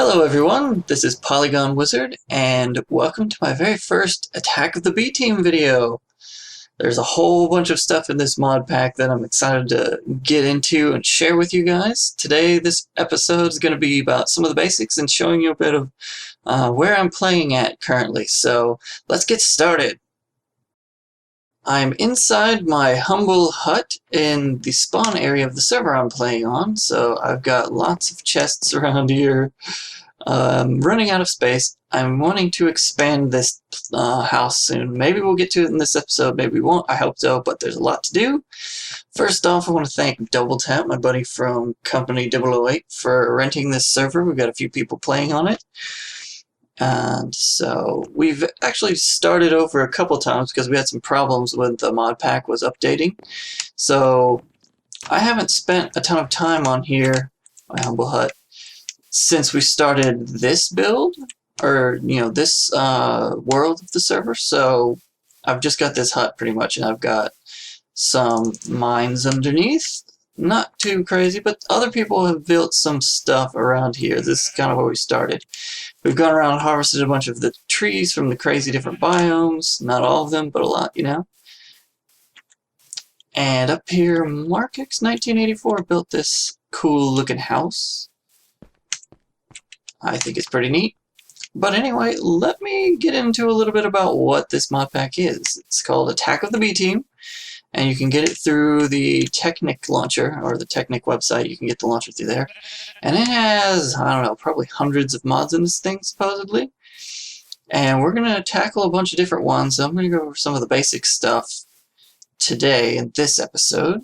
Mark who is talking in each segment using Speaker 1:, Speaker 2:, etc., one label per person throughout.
Speaker 1: Hello everyone, this is Polygon Wizard, and welcome to my very first Attack of the B-Team video. There's a whole bunch of stuff in this mod pack that I'm excited to get into and share with you guys. Today, this episode is going to be about some of the basics and showing you a bit of where I'm playing at currently. So let's get started. I'm inside my humble hut in the spawn area of the server I'm playing on, so I've got lots of chests around here. Running out of space. I'm wanting to expand this house soon. Maybe we'll get to it in this episode, maybe we won't. I hope so, but there's a lot to do. First off, I want to thank Double Tap, my buddy from Company 008, for renting this server. We've got a few people playing on it. And so we've actually started over a couple times because we had some problems when the mod pack was updating. So I haven't spent a ton of time on here, my humble hut, since we started this build, or this world of the server. So I've just got this hut pretty much, and I've got some mines underneath. Not too crazy, but other people have built some stuff around here. This is kind of where we started. We've gone around and harvested a bunch of the trees from the crazy different biomes. Not all of them, but a lot, And up here, Markix 1984 built this cool looking house. I think it's pretty neat. But anyway, let me get into a little bit about what this mod pack is. It's called Attack of the B-Team, and you can get it through the Technic launcher, or the Technic website. You can get the launcher through there. And it has, I don't know, probably hundreds of mods in this thing, supposedly. And we're going to tackle a bunch of different ones. So I'm going to go over some of the basic stuff today in this episode.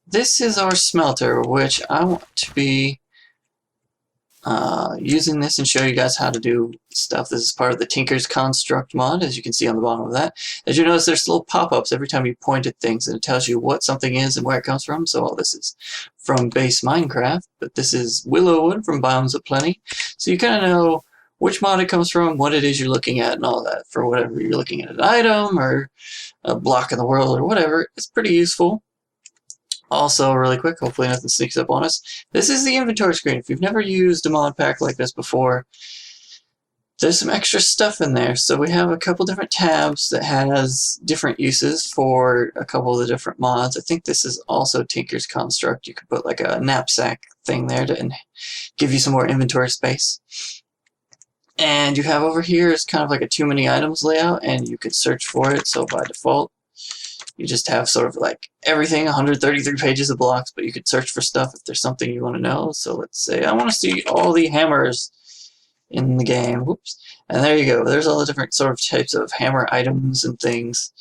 Speaker 1: This is our smelter, which I want to be using this and show you guys how to do stuff. This is part of the Tinker's Construct mod, as you can see on the bottom of that. As you notice, there's little pop-ups every time you point at things, and it tells you what something is and where it comes from. So all this is from base Minecraft, but this is Willowwood from Biomes of Plenty. So you kind of know which mod it comes from, what it is you're looking at, and all that. For whatever you're looking at, an item or a block in the world or whatever, it's pretty useful. Also, really quick, hopefully nothing sneaks up on us. This is the inventory screen. If you've never used a mod pack like this before, there's some extra stuff in there. So we have a couple different tabs that has different uses for a couple of the different mods. I think this is also Tinker's Construct. You could put like a knapsack thing there to give you some more inventory space. And you have over here is kind of like a too many items layout, and you could search for it. So by default, you just have sort of like everything, 133 pages of blocks, but you could search for stuff if there's something you want to know. So let's say I want to see all the hammers in the game. Whoops. And there you go. There's all the different sort of types of hammer items and things.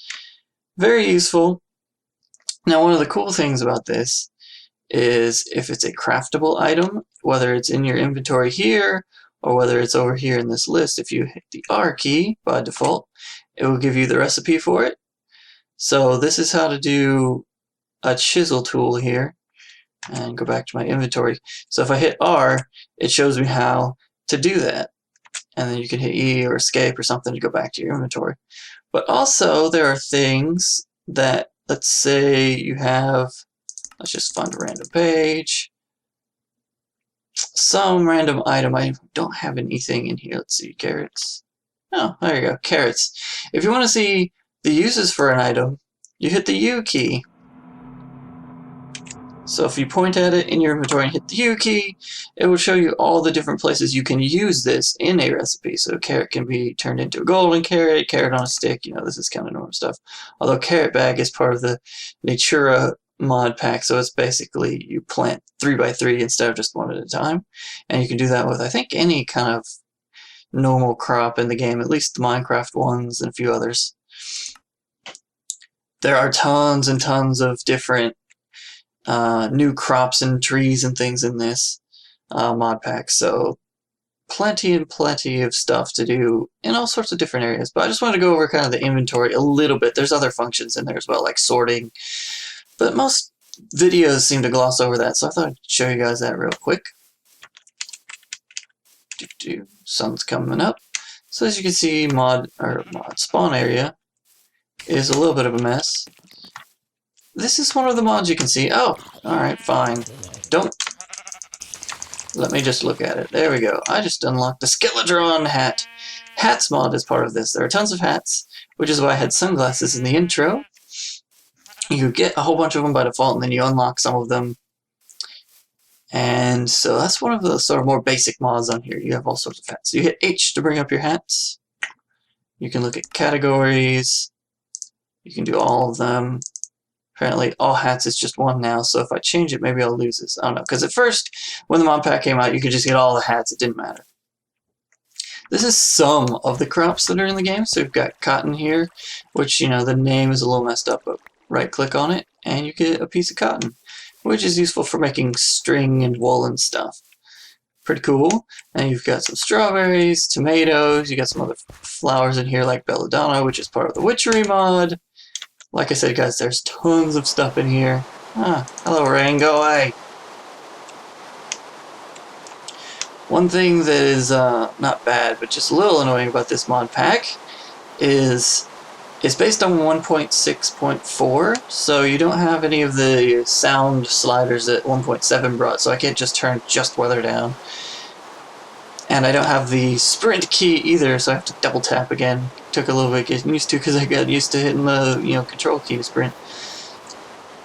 Speaker 1: Very useful. Now, one of the cool things about this is if it's a craftable item, whether it's in your inventory here or whether it's over here in this list, if you hit the R key by default, it will give you the recipe for it. So this is how to do a chisel tool here, and go back to my inventory. So if I hit R, it shows me how to do that. And then you can hit E or escape or something to go back to your inventory. But also there are things that, let's say you have, let's just find a random page, some random item. I don't have anything in here. Let's see, carrots. Oh, there you go, carrots. If you want to see the uses for an item, you hit the U key. So if you point at it in your inventory and hit the U key, it will show you all the different places you can use this in a recipe. So a carrot can be turned into a golden carrot, carrot on a stick, this is kind of normal stuff. Although carrot bag is part of the Natura mod pack, so it's basically you plant 3x3 instead of just one at a time. And you can do that with, I think, any kind of normal crop in the game, at least the Minecraft ones and a few others. There are tons and tons of different new crops and trees and things in this mod pack, so plenty and plenty of stuff to do in all sorts of different areas. But I just wanted to go over kind of the inventory a little bit. There's other functions in there as well, like sorting, but most videos seem to gloss over that, so I thought I'd show you guys that real quick. Sun's coming up. So as you can see, mod spawn area is a little bit of a mess. This is one of the mods you can see. Oh, alright, fine. Don't Let me just look at it. There we go. I just unlocked the Skeletron hat. Hats mod is part of this. There are tons of hats, which is why I had sunglasses in the intro. You get a whole bunch of them by default, and then you unlock some of them. And so that's one of the sort of more basic mods on here. You have all sorts of hats. So you hit H to bring up your hats. You can look at categories. You can do all of them. Apparently all hats is just one now, so if I change it, maybe I'll lose this. I don't know, because at first, when the mod pack came out, you could just get all the hats. It didn't matter. This is some of the crops that are in the game. So we've got cotton here, which, you know, the name is a little messed up, but right-click on it, and you get a piece of cotton, which is useful for making string and wool and stuff. Pretty cool. And you've got some strawberries, tomatoes, you got some other flowers in here like belladonna, which is part of the witchery mod. Like I said, guys, there's tons of stuff in here. Ah, hello, rain, go away. One thing that is not bad, but just a little annoying about this mod pack is it's based on 1.6.4, so you don't have any of the sound sliders that 1.7 brought, so I can't just turn just weather down. And I don't have the sprint key either, so I have to double tap again. Took a little bit getting used to because I got used to hitting the control key to sprint.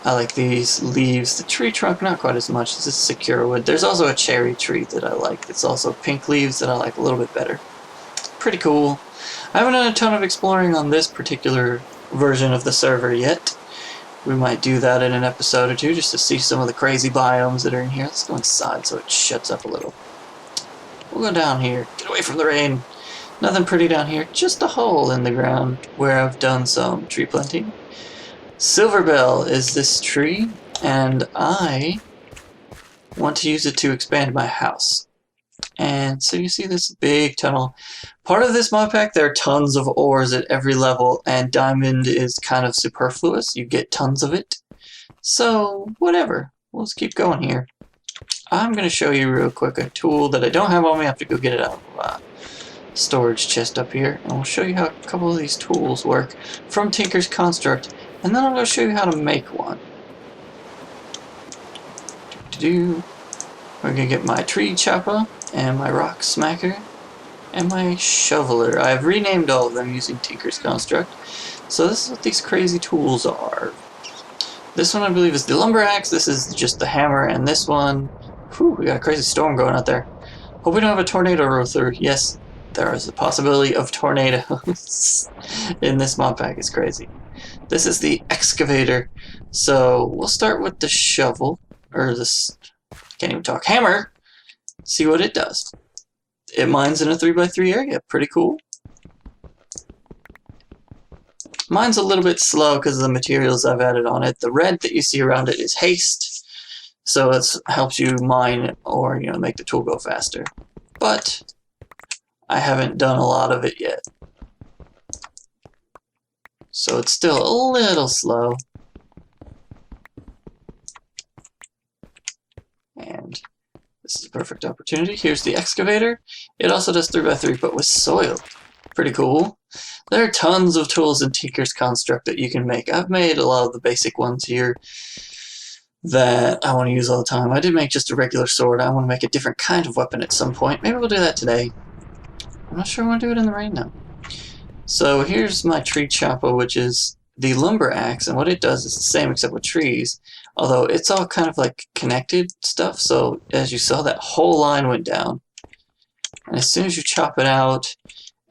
Speaker 1: I like these leaves. The tree trunk, not quite as much. This is secure wood. There's also a cherry tree that I like. It's also pink leaves that I like a little bit better. Pretty cool. I haven't done a ton of exploring on this particular version of the server yet. We might do that in an episode or two just to see some of the crazy biomes that are in here. Let's go inside so it shuts up a little. We'll go down here. Get away from the rain. Nothing pretty down here. Just a hole in the ground where I've done some tree planting. Silverbell is this tree, and I want to use it to expand my house. And so you see this big tunnel. Part of this mod pack, there are tons of ores at every level, and diamond is kind of superfluous. You get tons of it. So, whatever. Let's keep going here. I'm going to show you real quick a tool that I don't have on me. I have to go get it out of storage chest up here. And I'll show you how a couple of these tools work from Tinker's Construct. And then I'm going to show you how to make one. We're going to get my tree chopper and my rock smacker and my shoveler. I've renamed all of them using Tinker's Construct. So this is what these crazy tools are. This one I believe is the lumber axe. This is just the hammer, and this one, whew, we got a crazy storm going out there. Hope we don't have a tornado roll through. Yes, there is a possibility of tornadoes in this mod pack. It's crazy. This is the excavator. So we'll start with the shovel, or this, can't even talk, hammer. See what it does. It mines in a 3x3 area. Pretty cool. Mine's a little bit slow because of the materials I've added on it. The red that you see around it is haste, so it helps you mine or make the tool go faster. But I haven't done a lot of it yet, so it's still a little slow. And this is a perfect opportunity. Here's the excavator. It also does 3x3, but with soil. Pretty cool. There are tons of tools in Tinker's Construct that you can make. I've made a lot of the basic ones here that I want to use all the time. I did make just a regular sword. I want to make a different kind of weapon at some point. Maybe we'll do that today. I'm not sure I want to do it in the rain now. So here's my tree chopper, which is the lumber axe, and what it does is the same except with trees, although it's all kind of like connected stuff. So as you saw, that whole line went down, and as soon as you chop it out,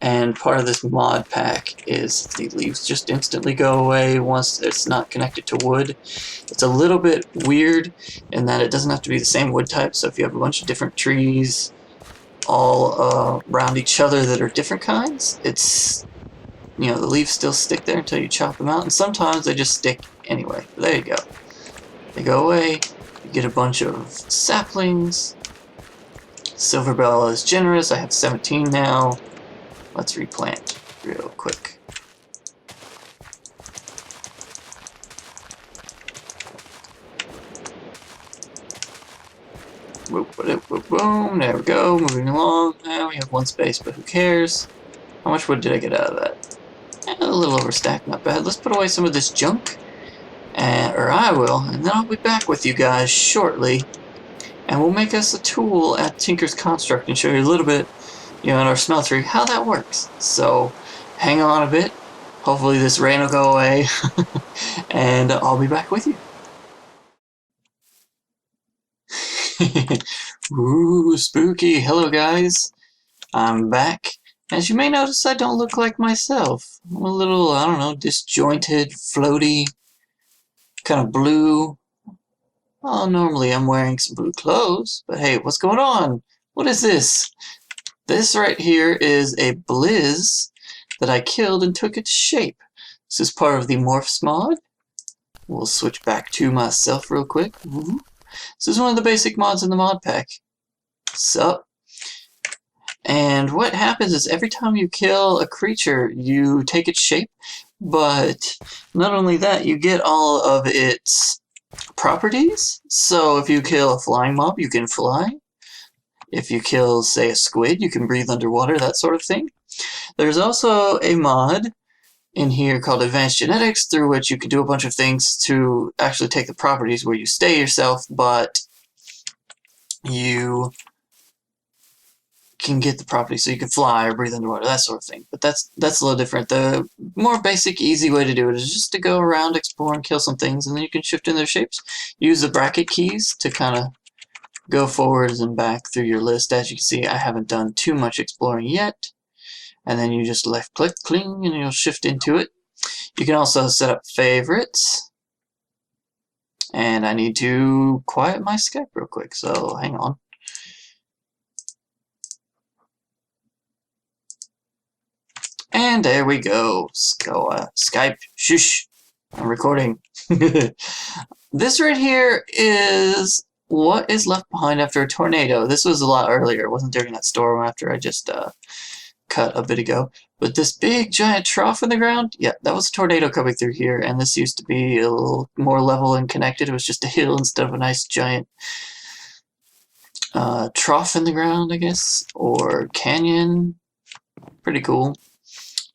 Speaker 1: and part of this mod pack is the leaves just instantly go away once it's not connected to wood. It's a little bit weird in that it doesn't have to be the same wood type, so if you have a bunch of different trees all around each other that are different kinds, it's, the leaves still stick there until you chop them out, and sometimes they just stick anyway. But there you go. They go away, you get a bunch of saplings. Silverbell is generous, I have 17 now. Let's replant real quick. Boom, there we go, moving along. Now we have one space, but who cares? How much wood did I get out of that? A little overstacked, not bad. Let's put away some of this junk, or I will, and then I'll be back with you guys shortly And we'll make us a tool at Tinker's Construct and show you a little bit, in our smeltery, how that works. So hang on a bit. Hopefully this rain will go away, and I'll be back with you. Ooh, spooky. Hello, guys. I'm back. As you may notice, I don't look like myself. I'm a little, I don't know, disjointed, floaty, kind of blue. Well, normally I'm wearing some blue clothes, but hey, what's going on? What is this? This right here is a blizz that I killed and took its shape. This is part of the morphs mod. We'll switch back to myself real quick. Ooh. This is one of the basic mods in the mod pack. Sup? And what happens is every time you kill a creature, you take its shape, but not only that, you get all of its properties. So if you kill a flying mob, you can fly. If you kill, say, a squid, you can breathe underwater, that sort of thing. There's also a mod in here called Advanced Genetics, through which you can do a bunch of things to actually take the properties where you stay yourself, but you can get the properties so you can fly or breathe underwater, that sort of thing. But that's a little different. The more basic, easy way to do it is just to go around, explore, and kill some things, and then you can shift in their shapes. Use the bracket keys to kind of go forwards and back through your list. As you can see, I haven't done too much exploring yet. And then you just left click, cling, and you'll shift into it. You can also set up favorites. And I need to quiet my Skype real quick, so hang on. And there we go. Skype, shush, I'm recording. This right here is what is left behind after a tornado. This was a lot earlier. It wasn't during that storm after I just cut a bit ago. But this big giant trough in the ground, yeah, that was a tornado coming through here, and this used to be a little more level and connected. It was just a hill instead of a nice giant trough in the ground, I guess, or canyon. Pretty cool.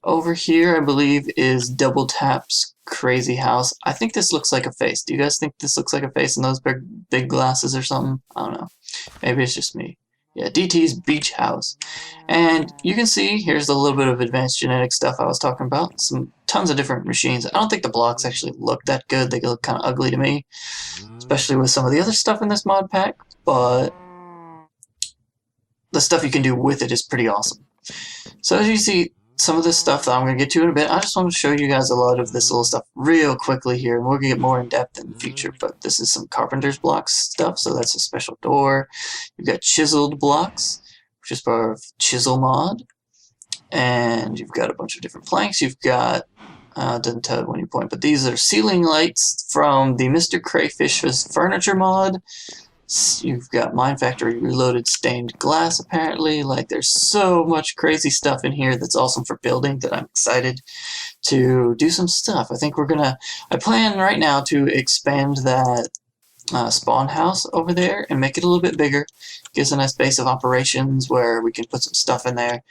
Speaker 1: Over here, I believe, is Double Tap's crazy house. I think this looks like a face. Do you guys think this looks like a face in those big glasses or something? I don't know. Maybe it's just me. Yeah, DT's beach house. And you can see, here's a little bit of advanced genetic stuff I was talking about. Tons of different machines. I don't think the blocks actually look that good. They look kind of ugly to me, especially with some of the other stuff in this mod pack. But the stuff you can do with it is pretty awesome. So as you see, some of this stuff that I'm going to get to in a bit, I just want to show you guys a lot of this little stuff real quickly here, and we're going to get more in depth in the future. But this is some carpenter's blocks stuff, so that's a special door. You've got chiseled blocks, which is part of chisel mod, and you've got a bunch of different planks. You've got doesn't tell you when you point, but these are ceiling lights from the Mr. Crayfish's furniture mod. You've got Mine Factory Reloaded stained glass, apparently. Like, there's so much crazy stuff in here that's awesome for building that I'm excited to do some stuff. I think I plan right now to expand that spawn house over there and make it a little bit bigger. Give us a nice base of operations where we can put some stuff in there.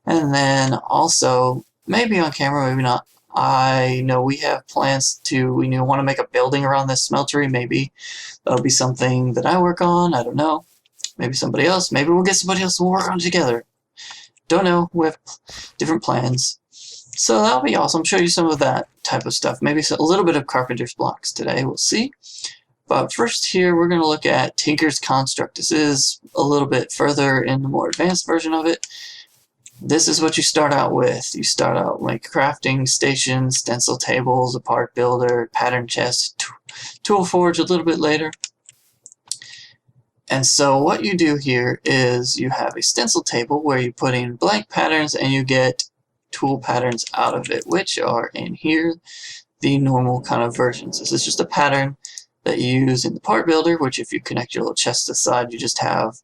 Speaker 1: And then also, maybe on camera, maybe not, I know we have plans we want to make a building around this smeltery. Maybe that'll be something that I work on. I don't know. Maybe somebody else. Maybe we'll get somebody else to work on it together. Don't know. We have different plans. So that'll be awesome. Show you some of that type of stuff. Maybe a little bit of carpenter's blocks today. We'll see. But first here, we're going to look at Tinker's Construct. This is a little bit further in the more advanced version of it. This is what you start out with. You start out like crafting stations, stencil tables, a part builder, pattern chest, tool forge a little bit later. And so what you do here is you have a stencil table where you put in blank patterns and you get tool patterns out of it, which are in here, the normal kind of versions. This is just a pattern that you use in the part builder, which if you connect your little chest to the side, you just have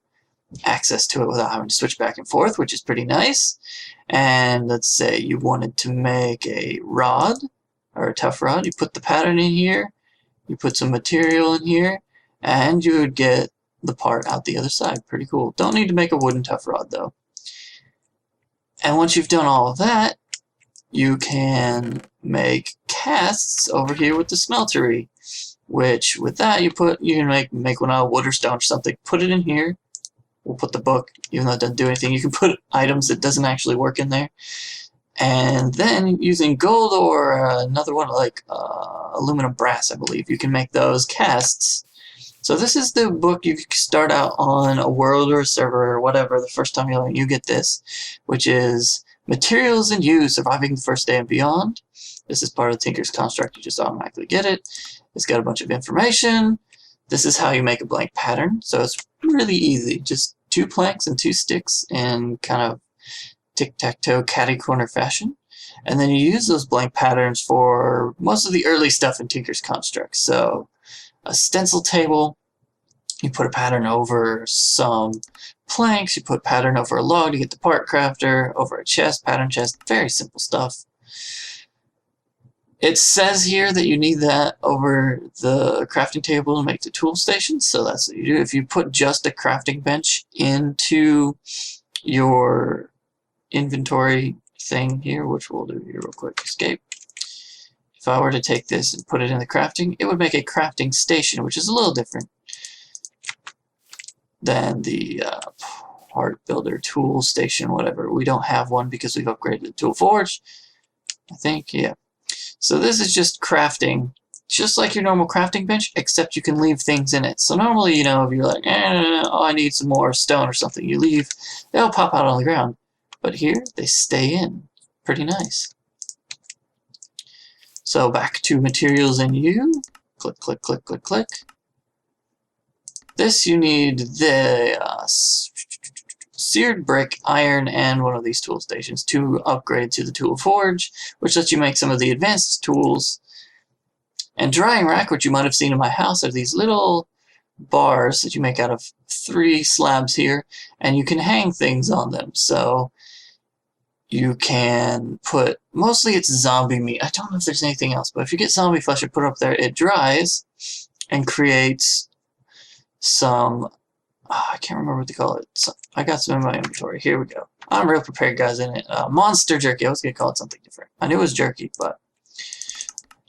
Speaker 1: access to it without having to switch back and forth, which is pretty nice. And let's say you wanted to make a rod or a tough rod. You put the pattern in here, you put some material in here, and you would get the part out the other side. Pretty cool. Don't need to make a wooden tough rod though. And once you've done all of that, you can make casts over here with the smeltery. which with that you can make one out of wood or stone or something. Put it in here. We'll put the book, even though it doesn't do anything. You can put items that doesn't actually work in there. And then using gold or another one like aluminum brass, I believe, you can make those casts. So this is the book you start out on a world or a server or whatever the first time you get this, which is Materials in Use, Surviving the First Day and Beyond. This is part of the Tinker's Construct. You just automatically get it. It's got a bunch of information. This is how you make a blank pattern. So it's really easy. Just 2 planks and 2 sticks in kind of tic-tac-toe catty-corner fashion. And then you use those blank patterns for most of the early stuff in Tinker's Construct. So a stencil table, you put a pattern over some planks, you put pattern over a log to get the part crafter, over a chest, pattern chest, very simple stuff. It says here that you need that over the crafting table to make the tool station, so that's what you do. If you put just a crafting bench into your inventory thing here, which we'll do here real quick, escape. If I were to take this and put it in the crafting, it would make a crafting station, which is a little different than the part builder tool station, whatever. We don't have one because we've upgraded the tool forge, I think, yeah. So this is just crafting, just like your normal crafting bench, except you can leave things in it. So normally, you know, if you're like, oh, I need some more stone or something, you leave, they'll pop out on the ground. But here, they stay in. Pretty nice. So back to Materials in Use. Click, click, click, click, click. This you need the seared brick, iron, and one of these tool stations to upgrade to the tool forge, which lets you make some of the advanced tools. And drying rack, which you might have seen in my house, are these little bars that you make out of 3 slabs here, and you can hang things on them. So you can put, mostly it's zombie meat. I don't know if there's anything else, but if you get zombie flesh and put it up there, it dries and creates some, I can't remember what they call it. So, I got some in my inventory. Here we go. I'm real prepared, guys, in it. Monster jerky. I was going to call it something different. I knew it was jerky, but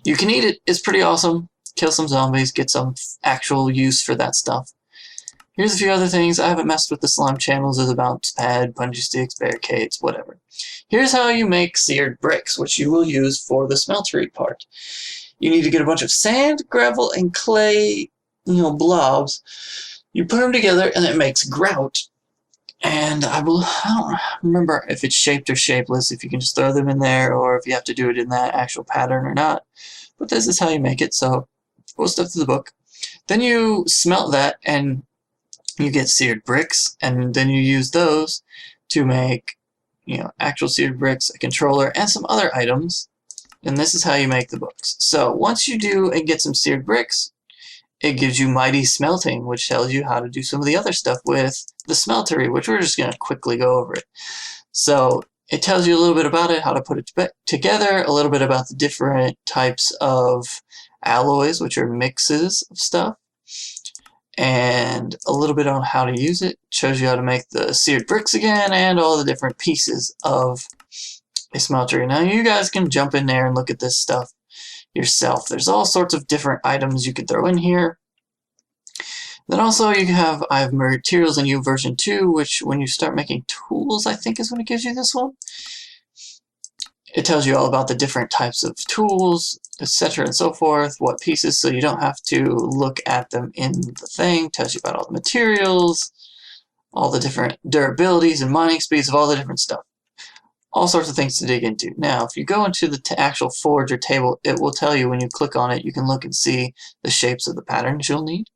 Speaker 1: you can eat it. It's pretty awesome. Kill some zombies, get some actual use for that stuff. Here's a few other things. I haven't messed with the slime channels or the bounce pad, bungee sticks, barricades, whatever. Here's how you make seared bricks, which you will use for the smeltery part. You need to get a bunch of sand, gravel, and clay, blobs. You put them together and it makes grout. And I don't remember if it's shaped or shapeless, if you can just throw them in there or if you have to do it in that actual pattern or not. But this is how you make it, so we'll step through the book. Then you smelt that and you get seared bricks, and then you use those to make, actual seared bricks, a controller, and some other items. And this is how you make the books. So once you do and get some seared bricks, it gives you Mighty Smelting, which tells you how to do some of the other stuff with the smeltery, which we're just going to quickly go over it. So it tells you a little bit about it, how to put it together, a little bit about the different types of alloys, which are mixes of stuff, and a little bit on how to use it. Shows you how to make the seared bricks again and all the different pieces of a smeltery. Now you guys can jump in there and look at this stuff yourself. There's all sorts of different items you can throw in here. Then also I have Materials in Use version 2, which when you start making tools, I think is when it gives you this one. It tells you all about the different types of tools, etc. and so forth, what pieces, so you don't have to look at them in the thing. Tells you about all the materials, all the different durabilities and mining speeds of all the different stuff. All sorts of things to dig into. Now, if you go into the actual forge or table, it will tell you when you click on it, you can look and see the shapes of the patterns you'll need.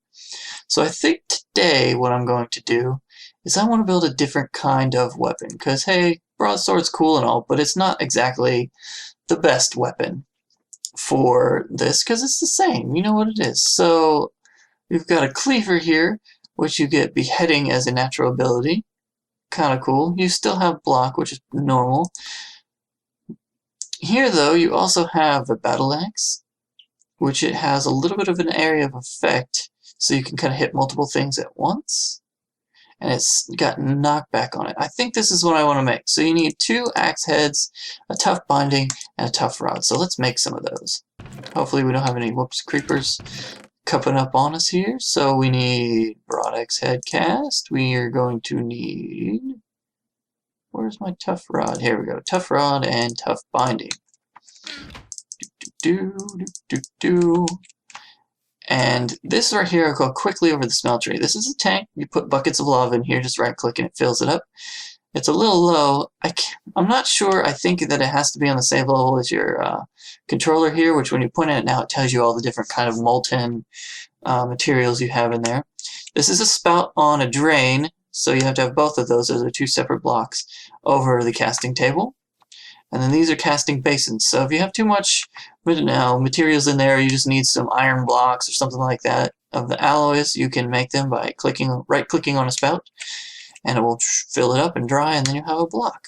Speaker 1: So I think today what I'm going to do is I want to build a different kind of weapon, because hey, broadsword's cool and all, but it's not exactly the best weapon for this, because it's the same, you know what it is. So we've got a cleaver here, which you get beheading as a natural ability. Kind of cool. You still have block, which is normal. Here though, you also have a battle axe, which it has a little bit of an area of effect, so you can kind of hit multiple things at once. And it's got knockback on it. I think this is what I want to make. So you need 2 axe heads, a tough binding, and a tough rod. So let's make some of those. Hopefully we don't have any creepers. coming up on us here. So we need broad X head cast. We are going to need, where's my tough rod? Here we go. Tough rod and tough binding. And this right here, I'll go quickly over the smeltery. This is a tank. You put buckets of lava in here, just right click and it fills it up. It's a little low. I'm not sure. I think that it has to be on the same level as your controller here, which when you point at it now, it tells you all the different kind of molten materials you have in there. This is a spout on a drain, so you have to have both of those. Those are two separate blocks over the casting table. And then these are casting basins. So if you have too much materials in there, you just need some iron blocks or something like that of the alloys, you can make them by right-clicking on a spout, and it will fill it up and dry, and then you have a block.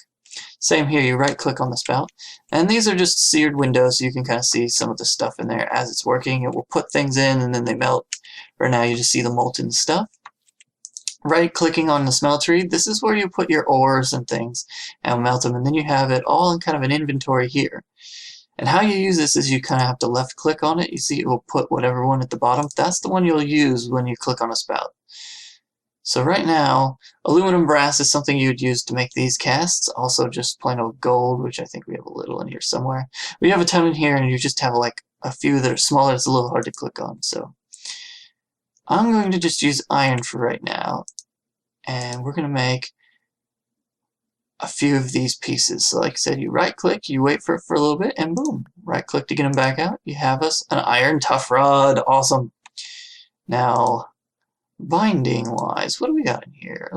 Speaker 1: Same here, you right-click on the spout. And these are just seared windows, so you can kind of see some of the stuff in there as it's working. It will put things in, and then they melt. For now, you just see the molten stuff. Right-clicking on the smeltery, this is where you put your ores and things and melt them, and then you have it all in kind of an inventory here. And how you use this is you kind of have to left-click on it. You see it will put whatever one at the bottom. That's the one you'll use when you click on a spout. So right now, aluminum brass is something you'd use to make these casts. Also just plain old gold, which I think we have a little in here somewhere. We have a ton in here, and you just have like a few that are smaller. It's a little hard to click on. So I'm going to just use iron for right now. And we're going to make a few of these pieces. So like I said, you right click, you wait for it for a little bit, and boom, right click to get them back out. You have us an iron tough rod. Awesome. Now, binding wise, what do we got in here?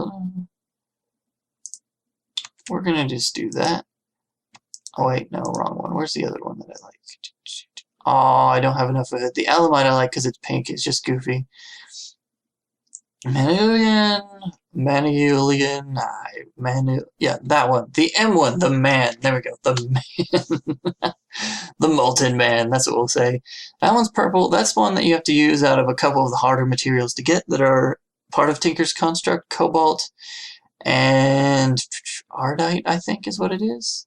Speaker 1: We're going to just do that. Oh wait, no, wrong one. Where's the other one that I like? Oh, I don't have enough of it. The alamite I like because it's pink. It's just goofy. Yeah, that one. The M one, the man. There we go, the man. The molten man, that's what we'll say. That one's purple. That's one that you have to use out of a couple of the harder materials to get that are part of Tinker's construct. Cobalt and ardite, I think is what it is.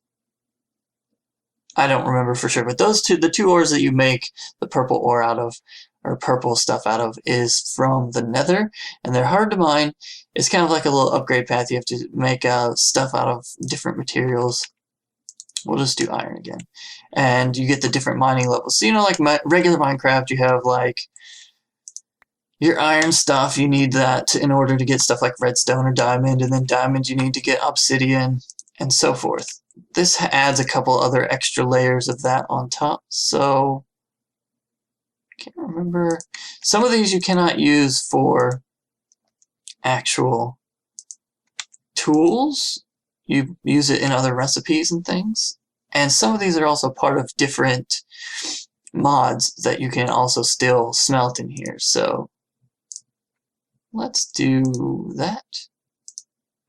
Speaker 1: I don't remember for sure, but those two, the two ores that you make the purple ore out of, or purple stuff out of, is from the nether, and they're hard to mine. It's kind of like a little upgrade path. You have to make stuff out of different materials. We'll just do iron again. And you get the different mining levels. So, you know, like regular Minecraft, you have like your iron stuff. You need that in order to get stuff like redstone or diamond, and then diamond you need to get obsidian, and so forth. This adds a couple other extra layers of that on top. So I can't remember. Some of these you cannot use for actual tools. You use it in other recipes and things. And some of these are also part of different mods that you can also still smelt in here. So let's do that.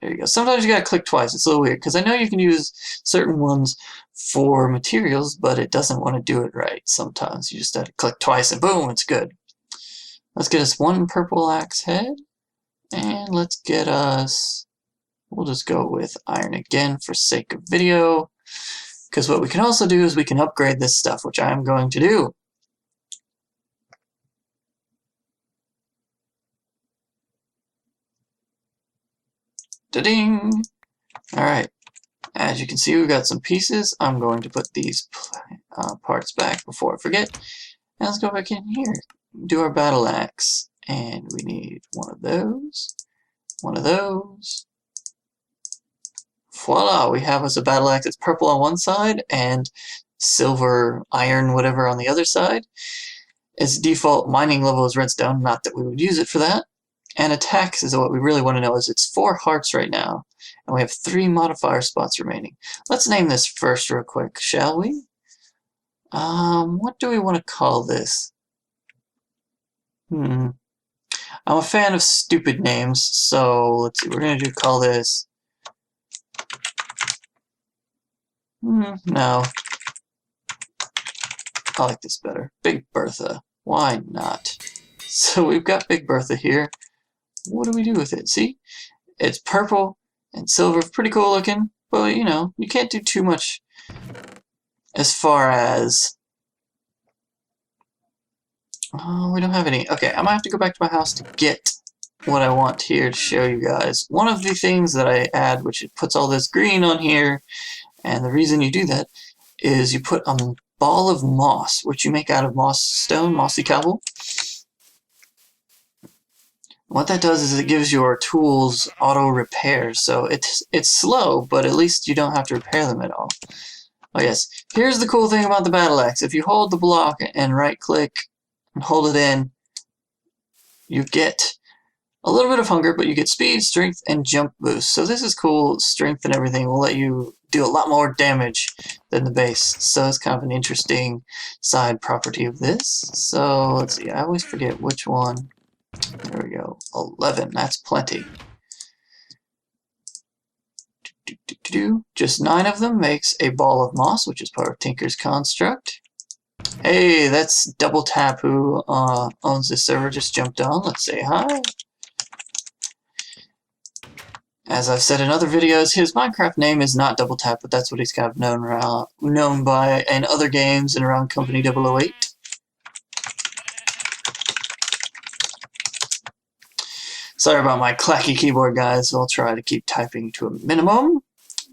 Speaker 1: There you go. Sometimes you gotta click twice. It's a little weird because I know you can use certain ones for materials, but it doesn't want to do it right sometimes. You just have to click twice and boom, it's good. Let's get us one purple axe head, and let's get us, we'll just go with iron again for sake of video, because what we can also do is we can upgrade this stuff, which I am going to do. Da-ding! Alright, as you can see, we've got some pieces. I'm going to put these parts back before I forget. And let's go back in here. Do our battle axe. And we need one of those. One of those. Voila! We have us a battle axe. It's purple on one side and silver, iron, whatever on the other side. Its default mining level is redstone. Not that we would use it for that. And attacks is what we really want to know. Is it's 4 hearts right now. And we have 3 modifier spots remaining. Let's name this first real quick, shall we? What do we want to call this? I'm a fan of stupid names, so let's see. We're going to call this... no. I like this better. Big Bertha. Why not? So we've got Big Bertha here. What do we do with it? See? It's purple and silver. Pretty cool looking. But, you know, you can't do too much as far as Oh, we don't have any. Okay, I might have to go back to my house to get what I want here to show you guys. One of the things that I add, which it puts all this green on here, and the reason you do that is you put a ball of moss, which you make out of moss stone, mossy cobble. What that does is it gives your tools auto repair, so it's slow, but at least you don't have to repair them at all. Oh yes, here's the cool thing about the battle axe. If you hold the block and right click and hold it in, you get a little bit of hunger, but you get speed, strength, and jump boost. So this is cool. Strength and everything will let you do a lot more damage than the base. So it's kind of an interesting side property of this. So let's see, I always forget which one. There we go, 11, that's plenty. Just 9 of them makes a ball of moss, which is part of Tinker's construct. Hey, that's Double Tap, who owns this server, just jumped on. Let's say hi. As I've said in other videos, his Minecraft name is not Double Tap, but that's what he's kind of known by in other games and around Company 008. Sorry about my clacky keyboard, guys. I'll try to keep typing to a minimum.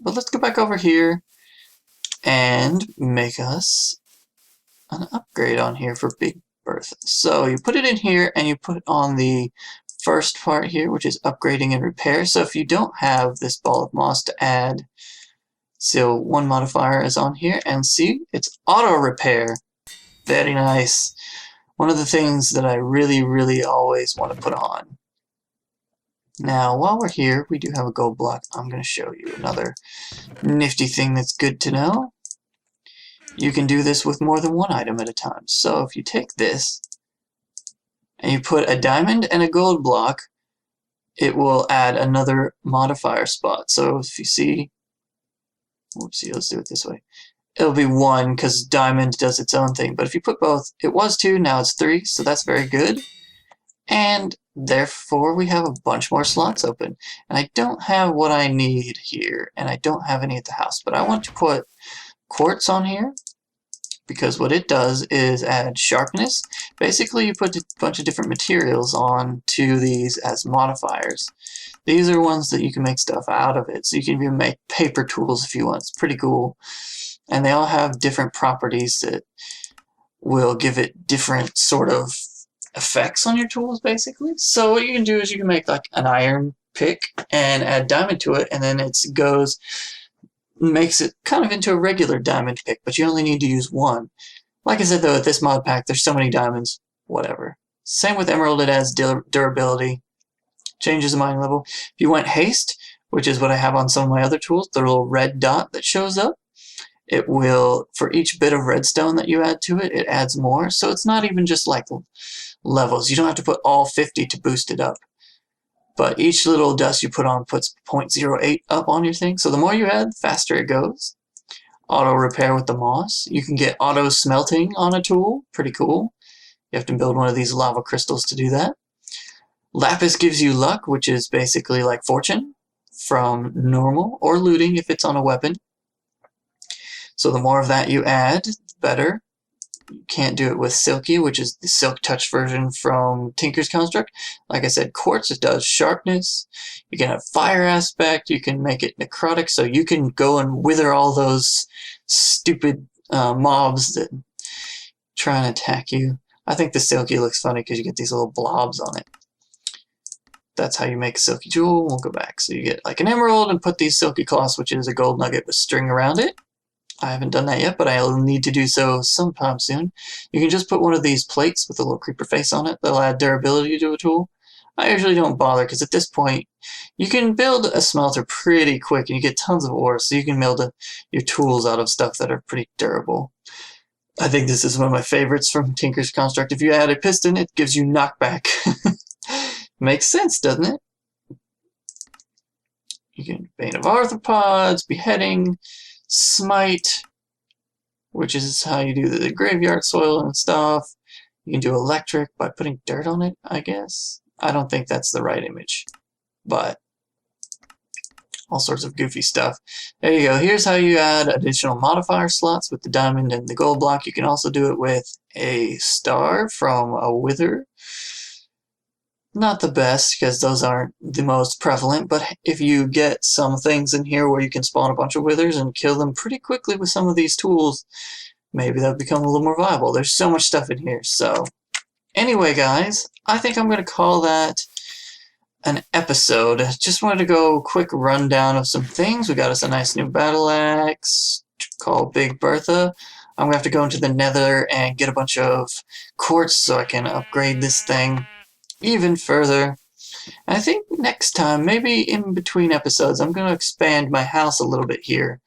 Speaker 1: But let's go back over here and make us an upgrade on here for Big Bertha. So you put it in here and you put it on the first part here, which is upgrading and repair. So if you don't have this ball of moss to add, so one modifier is on here, and see, it's auto repair. Very nice. One of the things that I really always want to put on. Now, while we're here, we do have a gold block. I'm going to show you another nifty thing that's good to know. You can do this with more than one item at a time. So if you take this and you put a diamond and a gold block, it will add another modifier spot. So if you see, whoopsie, let's do it this way. It'll be 1 because diamond does its own thing. But if you put both, it was 2, now it's 3, so that's very good. And therefore we have a bunch more slots open. And I don't have what I need here, and I don't have any at the house, but I want to put quartz on here, because what it does is add sharpness. Basically, you put a bunch of different materials on to these as modifiers. These are ones that you can make stuff out of it, so you can even make paper tools if you want. It's pretty cool. And they all have different properties that will give it different sort of effects on your tools, basically. So what you can do is you can make like an iron pick and add diamond to it, and then it makes it kind of into a regular diamond pick, but you only need to use 1. Like I said though, with this mod pack, there's so many diamonds, whatever. Same with emerald, it adds durability, changes the mining level. If you want haste, which is what I have on some of my other tools, the little red dot that shows up, it will, for each bit of redstone that you add to it, it adds more. So it's not even just like levels. You don't have to put all 50 to boost it up. But each little dust you put on puts 0.08 up on your thing. So the more you add, the faster it goes. Auto repair with the moss. You can get auto smelting on a tool. Pretty cool. You have to build one of these lava crystals to do that. Lapis gives you luck, which is basically like fortune from normal, or looting if it's on a weapon. So the more of that you add, the better. You can't do it with Silky, which is the Silk Touch version from Tinker's Construct. Like I said, quartz, it does sharpness. You can have fire aspect. You can make it necrotic, so you can go and wither all those stupid mobs that try and attack you. I think the Silky looks funny because you get these little blobs on it. That's how you make a Silky Jewel. We'll go back. So you get like an emerald and put these Silky Cloths, which is a gold nugget with string around it. I haven't done that yet, but I'll need to do so sometime soon. You can just put one of these plates with a little creeper face on it. They'll add durability to a tool. I usually don't bother because at this point, you can build a smelter pretty quick and you get tons of ore, so you can build your tools out of stuff that are pretty durable. I think this is one of my favorites from Tinker's Construct. If you add a piston, it gives you knockback. Makes sense, doesn't it? You can Bane of Arthropods, Beheading, Smite, which is how you do the graveyard soil and stuff. You can do electric by putting dirt on it, I guess. I don't think that's the right image, but all sorts of goofy stuff. There you go. Here's how you add additional modifier slots with the diamond and the gold block. You can also do it with a star from a wither. Not the best, because those aren't the most prevalent, but if you get some things in here where you can spawn a bunch of withers and kill them pretty quickly with some of these tools, maybe that'll become a little more viable. There's so much stuff in here. So anyway, guys, I think I'm going to call that an episode. Just wanted to go quick rundown of some things. We got us a nice new battle axe called Big Bertha. I'm going to have to go into the nether and get a bunch of quartz so I can upgrade this thing even further. And I think next time, maybe in between episodes, I'm going to expand my house a little bit here,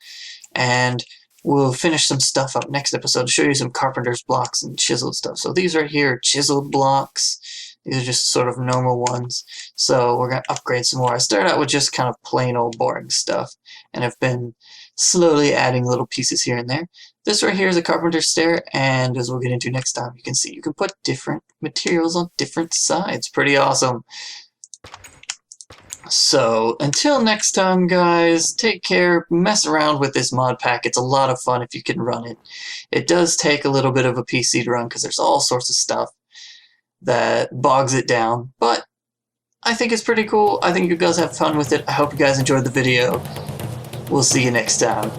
Speaker 1: and we'll finish some stuff up next episode to show you some carpenter's blocks and chiseled stuff. So these right here are chiseled blocks. These are just sort of normal ones. So we're going to upgrade some more. I started out with just kind of plain old boring stuff, and I've been slowly adding little pieces here and there. This right here is a carpenter's stair, and as we'll get into next time, you can see you can put different materials on different sides. Pretty awesome. So until next time, guys, take care, mess around with this mod pack. It's a lot of fun if you can run it. It does take a little bit of a PC to run because there's all sorts of stuff that bogs it down, but I think it's pretty cool. I think you guys have fun with it. I hope you guys enjoyed the video. We'll see you next time.